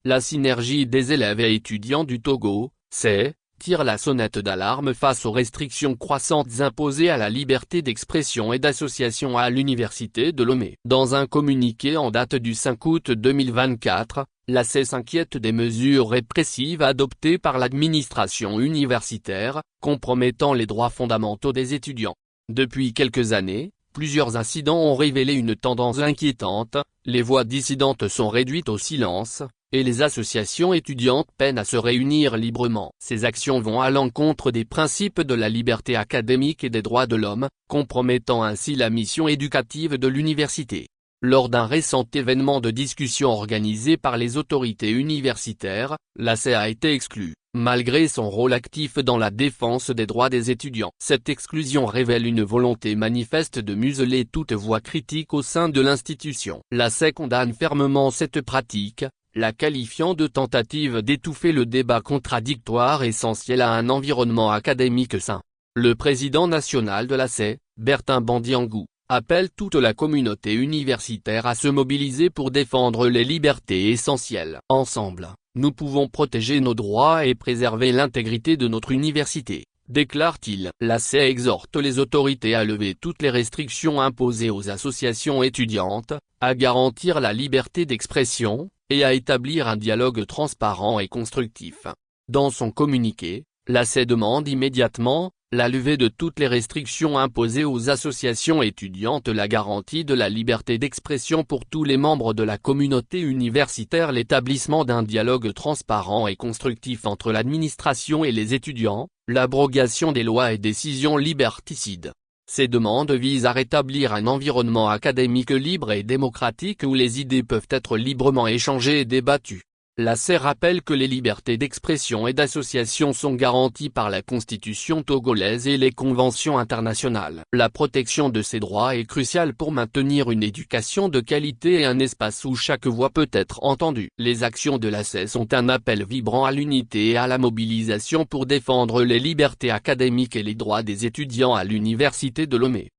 La synergie des élèves et étudiants du Togo, tire la sonnette d'alarme face aux restrictions croissantes imposées à la liberté d'expression et d'association à l'université de Lomé. Dans un communiqué en date du 5 août 2024, l'ACE s'inquiète des mesures répressives adoptées par l'administration universitaire, compromettant les droits fondamentaux des étudiants. Depuis quelques années, plusieurs incidents ont révélé une tendance inquiétante, les voix dissidentes sont réduites au silence, et les associations étudiantes peinent à se réunir librement. Ces actions vont à l'encontre des principes de la liberté académique et des droits de l'homme, compromettant ainsi la mission éducative de l'université. Lors d'un récent événement de discussion organisé par les autorités universitaires, l'ACE a été exclue, malgré son rôle actif dans la défense des droits des étudiants. Cette exclusion révèle une volonté manifeste de museler toute voix critique au sein de l'institution. L'ACE condamne fermement cette pratique, la qualifiant de tentative d'étouffer le débat contradictoire essentiel à un environnement académique sain. Le président national de l'ACE, Bertin Bandiangou, appelle toute la communauté universitaire à se mobiliser pour défendre les libertés essentielles. Ensemble, nous pouvons protéger nos droits et préserver l'intégrité de notre université, déclare-t-il. L'ACE exhorte les autorités à lever toutes les restrictions imposées aux associations étudiantes, à garantir la liberté d'expression, et à établir un dialogue transparent et constructif. Dans son communiqué, l'ACE demande immédiatement la levée de toutes les restrictions imposées aux associations étudiantes, la garantie de la liberté d'expression pour tous les membres de la communauté universitaire, l'établissement d'un dialogue transparent et constructif entre l'administration et les étudiants, l'abrogation des lois et décisions liberticides. Ces demandes visent à rétablir un environnement académique libre et démocratique où les idées peuvent être librement échangées et débattues. L'ACE rappelle que les libertés d'expression et d'association sont garanties par la Constitution togolaise et les conventions internationales. La protection de ces droits est cruciale pour maintenir une éducation de qualité et un espace où chaque voix peut être entendue. Les actions de l'ACE sont un appel vibrant à l'unité et à la mobilisation pour défendre les libertés académiques et les droits des étudiants à l'université de Lomé.